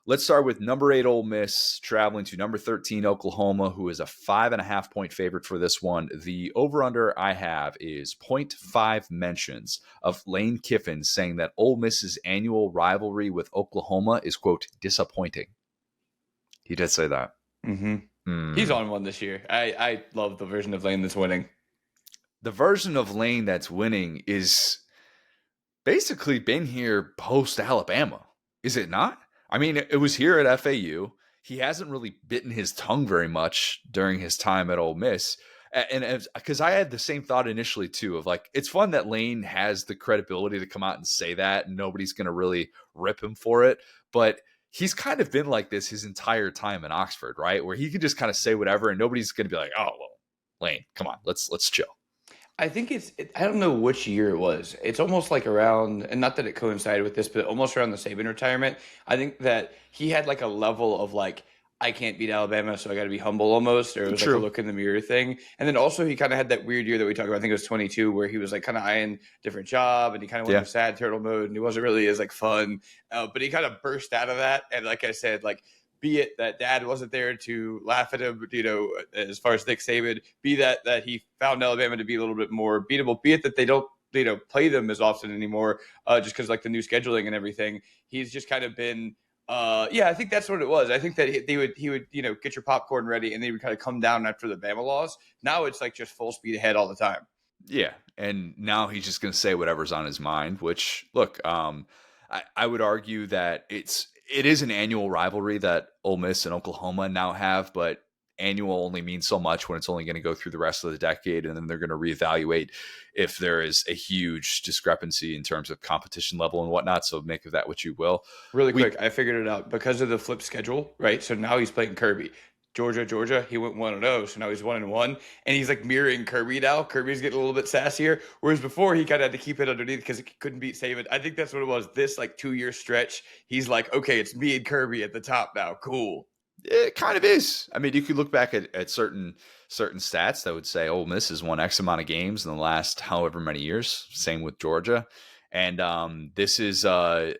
Let's start with number 8 Ole Miss traveling to number 13 Oklahoma, who is a 5.5-point favorite for this one. The over-under I have is 0.5 mentions of Lane Kiffin saying that Ole Miss's annual rivalry with Oklahoma is, quote, disappointing. He did say that. He's on one this year. I love the version of Lane that's winning. The version of Lane that's winning is basically been here post-Alabama, is it not? I mean, it was here at FAU. He hasn't really bitten his tongue very much during his time at Ole Miss. And because I had the same thought initially, too, of like, it's fun that Lane has the credibility to come out and say that, and nobody's going to really rip him for it. But he's kind of been like this his entire time in Oxford, right? Where he can just kind of say whatever, and nobody's going to be like, oh, well, Lane, come on, let's chill. I think I don't know which year it was. It's almost like around, and not that it coincided with this, but almost around the Saban retirement. I think that he had like a level of like, I can't beat Alabama, so I got to be humble almost, or it was like a look in the mirror thing. And then also he kind of had that weird year that we talked about, I think it was 22, where he was like kind of eyeing different job, and he kind of went into sad turtle mode, and he wasn't really as like fun. But he kind of burst out of that. And like I said, like, be it that dad wasn't there to laugh at him, as far as Nick Saban, be that he found Alabama to be a little bit more beatable, be it that they don't, play them as often anymore, just because like the new scheduling and everything. He's just kind of been, I think that's what it was. I think that he would, get your popcorn ready, and they would kind of come down after the Bama loss. Now it's like just full speed ahead all the time. Yeah, and now he's just going to say whatever's on his mind. Which, look, I would argue that it is an annual rivalry that Ole Miss and Oklahoma now have, but annual only means so much when it's only going to go through the rest of the decade, and then they're going to reevaluate if there is a huge discrepancy in terms of competition level and whatnot. So make of that what you will. Really quick, I figured it out because of the flip schedule, right? So now he's playing Kirby. Georgia, he went 1-0, so now he's 1-1, and he's like mirroring Kirby now. Kirby's getting a little bit sassier, whereas before he kind of had to keep it underneath because he couldn't beat Saban. I think that's what it was. This like 2-year stretch, he's like, okay, it's me and Kirby at the top now. Cool. It kind of is. I mean, you could look back at certain stats that would say Ole Miss has won X amount of games in the last however many years. Same with Georgia. And this is a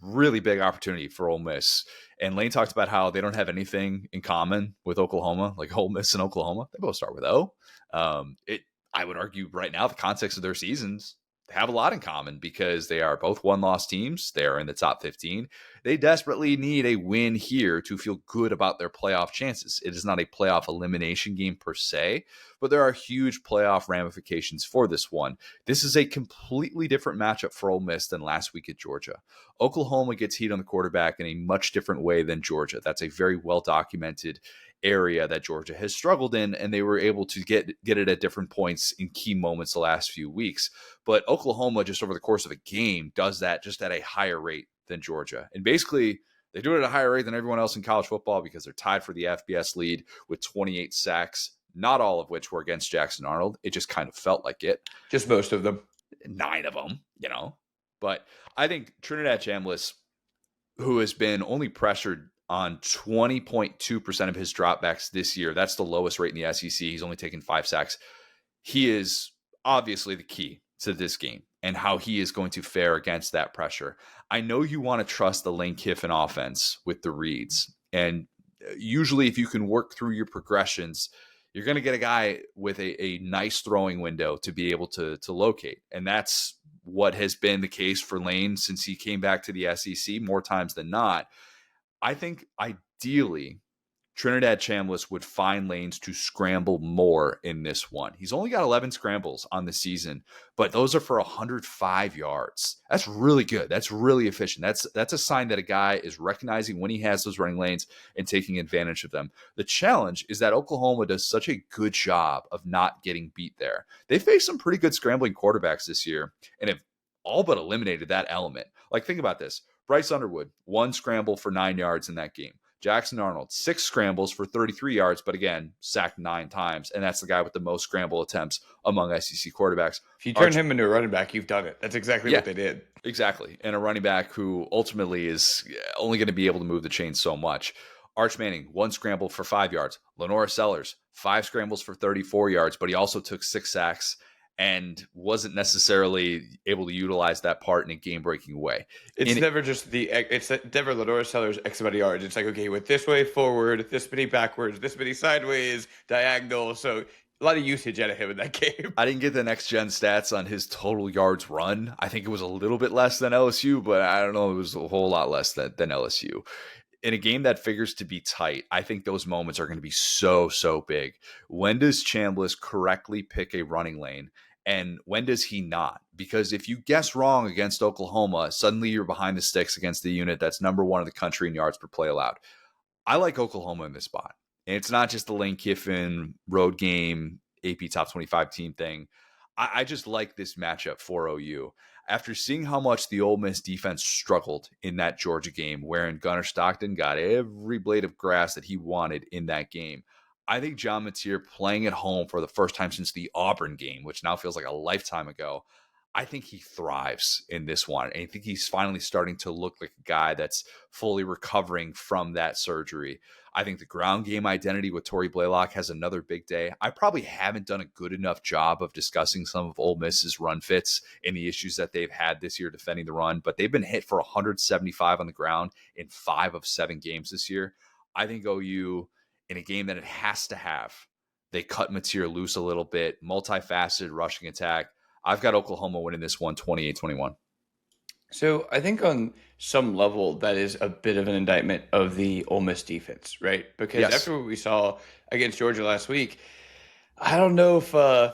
really big opportunity for Ole Miss. And Lane talked about how they don't have anything in common with Oklahoma, like Ole Miss and Oklahoma. They both start with O. I would argue right now, the context of their seasons, they have a lot in common because they are both one-loss teams. They are in the top 15. They desperately need a win here to feel good about their playoff chances. It is not a playoff elimination game per se, but there are huge playoff ramifications for this one. This is a completely different matchup for Ole Miss than last week at Georgia. Oklahoma gets heat on the quarterback in a much different way than Georgia. That's a very well-documented area that Georgia has struggled in, and they were able to get it at different points in key moments the last few weeks. But Oklahoma, just over the course of a game, does that just at a higher rate than Georgia. And basically, they do it at a higher rate than everyone else in college football because they're tied for the FBS lead with 28 sacks, not all of which were against Jackson Arnold. It just kind of felt like it. Just most of them. 9 of them, But I think Trinidad Chambliss, who has been only pressured on 20.2% of his dropbacks this year, that's the lowest rate in the SEC. He's only taken 5 sacks. He is obviously the key to this game and how he is going to fare against that pressure. I know you want to trust the Lane Kiffin offense with the reads. And usually if you can work through your progressions, you're going to get a guy with a nice throwing window to be able to locate. And that's what has been the case for Lane since he came back to the SEC more times than not. I think ideally Trinidad Chambliss would find lanes to scramble more in this one. He's only got 11 scrambles on the season, but those are for 105 yards. That's really good. That's really efficient. That's a sign that a guy is recognizing when he has those running lanes and taking advantage of them. The challenge is that Oklahoma does such a good job of not getting beat there. They faced some pretty good scrambling quarterbacks this year and have all but eliminated that element. Like, think about this. Bryce Underwood, 1 scramble for 9 yards in that game. Jackson Arnold, 6 scrambles for 33 yards, but again, sacked 9 times. And that's the guy with the most scramble attempts among SEC quarterbacks. If you turn him into a running back, you've done it. That's exactly what they did. Exactly. And a running back who ultimately is only going to be able to move the chain so much. Arch Manning, 1 scramble for 5 yards. Lenora Sellers, 5 scrambles for 34 yards, but he also took 6 sacks and wasn't necessarily able to utilize that part in a game-breaking way. It's And never just it's never Ladora Sellers X amount of yards. It's like, okay, with this way forward, this many backwards, this many sideways, diagonal. So a lot of usage out of him in that game. I didn't get the next gen stats on his total yards run. I think it was a little bit less than LSU, but I don't know. It was a whole lot less than LSU. In a game that figures to be tight, I think those moments are going to be so big. When does Chambliss correctly pick a running lane? And when does he not? Because if you guess wrong against Oklahoma, suddenly you're behind the sticks against the unit that's number one in the country in yards per play allowed. I like Oklahoma in this spot. And it's not just the Lane Kiffin road game, AP top 25 team thing. I just like this matchup for OU. After seeing how much the Ole Miss defense struggled in that Georgia game, wherein Gunnar Stockton got every blade of grass that he wanted in that game, I think John Mateer playing at home for the first time since the Auburn game, which now feels like a lifetime ago, I think he thrives in this one. And I think he's finally starting to look like a guy that's fully recovering from that surgery. I think the ground game identity with Torrey Blaylock has another big day. I probably haven't done a good enough job of discussing some of Ole Miss's run fits and the issues that they've had this year defending the run, but they've been hit for 175 on the ground in 5 of 7 games this year. I think OU, in a game that it has to have, they cut Mateer loose a little bit, multifaceted rushing attack. I've got Oklahoma winning this one 28-21. So I think on some level that is a bit of an indictment of the Ole Miss defense, right? Because Yes. after what we saw against Georgia last week, I don't know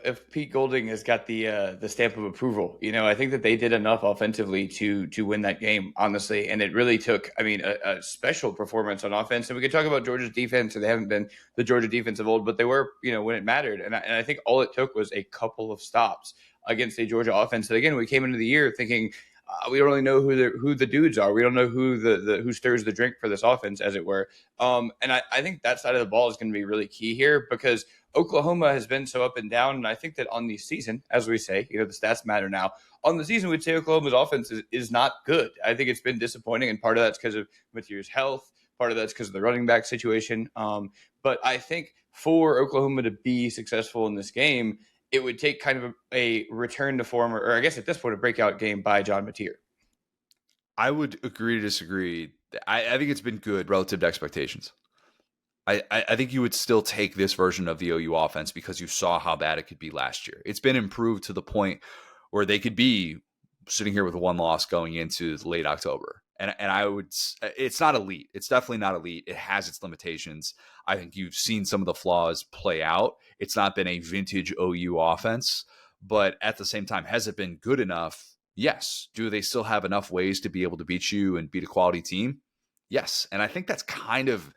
if Pete Golding has got the stamp of approval. I think that they did enough offensively to win that game, honestly, and it really took, I mean, a special performance on offense. And we could talk about Georgia's defense, and they haven't been the Georgia defense of old, but they were, when it mattered. And I think all it took was a couple of stops against a Georgia offense. And again, we came into the year thinking we don't really know who the dudes are. We don't know who the who stirs the drink for this offense, as it were. And I think that side of the ball is going to be really key here because Oklahoma has been so up and down. And I think that on the season, as we say, the stats matter now. On the season, we'd say Oklahoma's offense is not good. I think it's been disappointing. And part of that's because of Mateer's health. Part of that's because of the running back situation. But I think for Oklahoma to be successful in this game, it would take kind of a return to form, or I guess at this point, a breakout game by John Mateer. I would agree to disagree. I think it's been good relative to expectations. I think you would still take this version of the OU offense because you saw how bad it could be last year. It's been improved to the point where they could be sitting here with one loss going into late October. And I would, it's not elite. It's definitely not elite. It has its limitations. I think you've seen some of the flaws play out. It's not been a vintage OU offense, but at the same time, has it been good enough? Yes. Do they still have enough ways to be able to beat you and beat a quality team? Yes. And I think that's kind of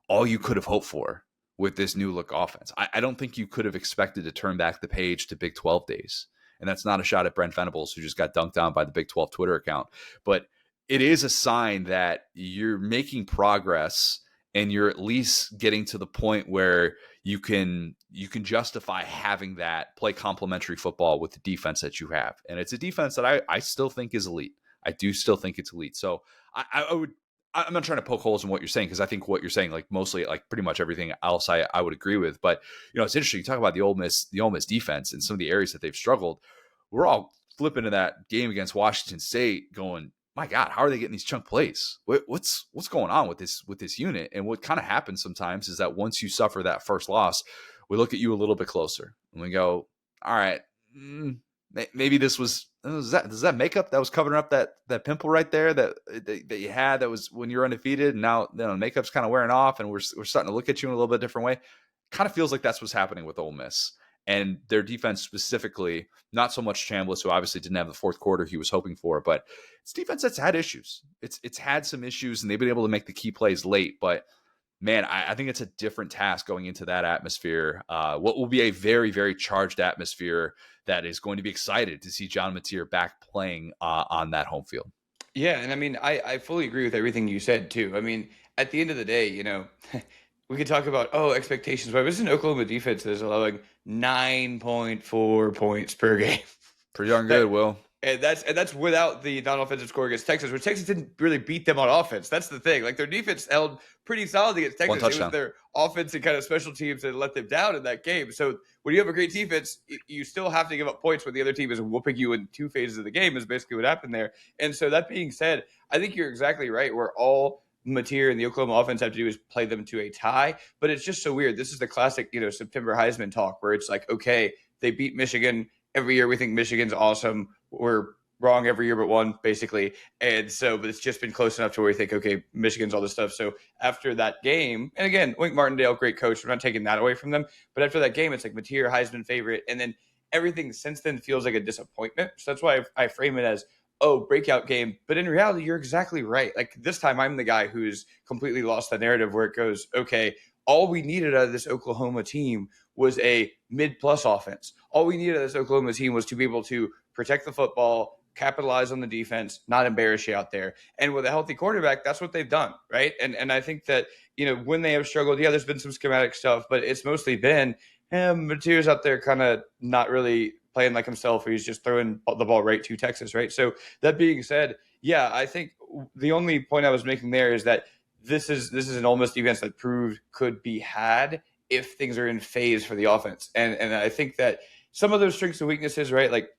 all you could have hoped for with this new look offense. I don't think you could have expected to turn back the page to Big 12 days. And that's not a shot at Brent Venables, who just got dunked on by the Big 12 Twitter account. But it is a sign that you're making progress and you're at least getting to the point where you can justify having that play complementary football with the defense that you have. And it's a defense that I still think is elite. I do still think it's elite. So I'm not trying to poke holes in what you're saying because I think what you're saying, like mostly, like pretty much everything else, I would agree with. But it's interesting. You talk about the Ole Miss defense and some of the areas that they've struggled. We're all flipping to that game against Washington State, going, "My God, how are they getting these chunk plays? What's going on with this unit?" And what kind of happens sometimes is that once you suffer that first loss, we look at you a little bit closer and we go, "All right, maybe this was." Is that makeup that was covering up that pimple right there that you had that was when you're undefeated, and now makeup's kind of wearing off and we're starting to look at you in a little bit different way? Kind of feels like that's what's happening with Ole Miss and their defense specifically. Not so much Chambliss, who obviously didn't have the fourth quarter he was hoping for, but it's defense that's had issues. It's had some issues and they've been able to make the key plays late, but man, I think it's a different task going into that atmosphere. What will be a very, very charged atmosphere that is going to be excited to see John Mateer back playing on that home field. Yeah, and I mean, I fully agree with everything you said too. I mean, at the end of the day, we could talk about expectations, but this is an Oklahoma defense that is allowing 9.4 points per game. Pretty darn good, Will. And that's without the non-offensive score against Texas, which Texas didn't really beat them on offense. That's the thing. Like their defense held pretty solid against One Texas. It was touchdown. their offense and kind of special teams that let them down in that game. So when you have a great defense, you still have to give up points when the other team is whooping you in two phases of the game. Is basically what happened there. And so that being said, I think you're exactly right. Where all Mateer and the Oklahoma offense have to do is play them to a tie. But it's just so weird. This is the classic, September Heisman talk where it's like, okay, they beat Michigan every year. We think Michigan's awesome. We're wrong every year but one, basically. And so, but it's just been close enough to where we think, okay, Michigan's all this stuff. So after that game, and again, Wink Martindale, great coach. We're not taking that away from them. But after that game, it's like Mateer, Heisman favorite. And then everything since then feels like a disappointment. So that's why I frame it as, oh, breakout game. But in reality, you're exactly right. Like this time, I'm the guy who's completely lost the narrative where it goes, okay, all we needed out of this Oklahoma team was a mid-plus offense. All we needed out of this Oklahoma team was to be able to protect the football, capitalize on the defense, not embarrass you out there. And with a healthy quarterback, that's what they've done, right? And I think that, when they have struggled, yeah, there's been some schematic stuff, but it's mostly been Mateer's out there kind of not really playing like himself. He's just throwing the ball right to Texas, right? So that being said, yeah, I think the only point I was making there is that this is an Ole Miss defense that proved could be had if things are in phase for the offense. And I think that some of those strengths and weaknesses, right? Like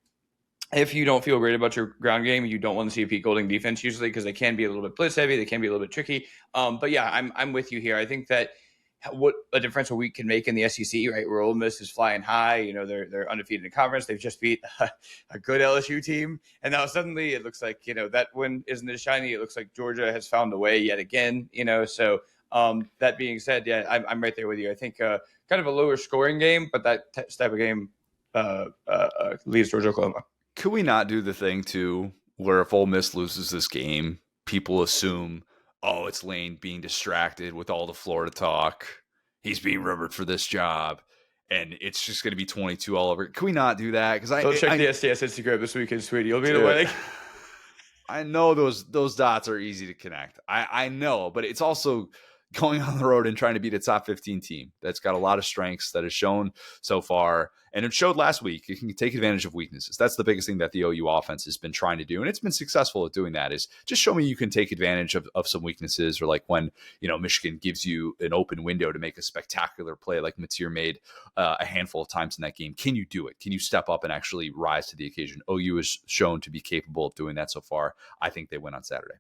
if you don't feel great about your ground game, you don't want to see a Pete Golding defense usually because they can be a little bit blitz heavy. They can be a little bit tricky. But yeah, I'm with you here. I think that what a differential we can make in the SEC, right? Where Ole Miss is flying high, they're undefeated in conference. They've just beat a good LSU team, and now suddenly it looks like that win isn't as shiny. It looks like Georgia has found a way yet again. So that being said, yeah, I'm right there with you. I think kind of a lower scoring game, but that type of game leads Georgia Oklahoma. Could we not do the thing too, where if Ole Miss loses this game, people assume, oh, it's Lane being distracted with all the Florida talk. He's being rumored for this job, and it's just going to be 22 all over. Can we not do that? Because Don't check the SDS Instagram this weekend, sweetie. You'll be in dude, the wedding. I know those dots are easy to connect. I know, but it's also going on the road and trying to beat a top 15 team that's got a lot of strengths that has shown so far. And it showed last week. It can take advantage of weaknesses. That's the biggest thing that the OU offense has been trying to do. And it's been successful at doing that, is just show me you can take advantage of some weaknesses, or like when, Michigan gives you an open window to make a spectacular play like Mateer made a handful of times in that game. Can you do it? Can you step up and actually rise to the occasion? OU has shown to be capable of doing that so far. I think they win on Saturday.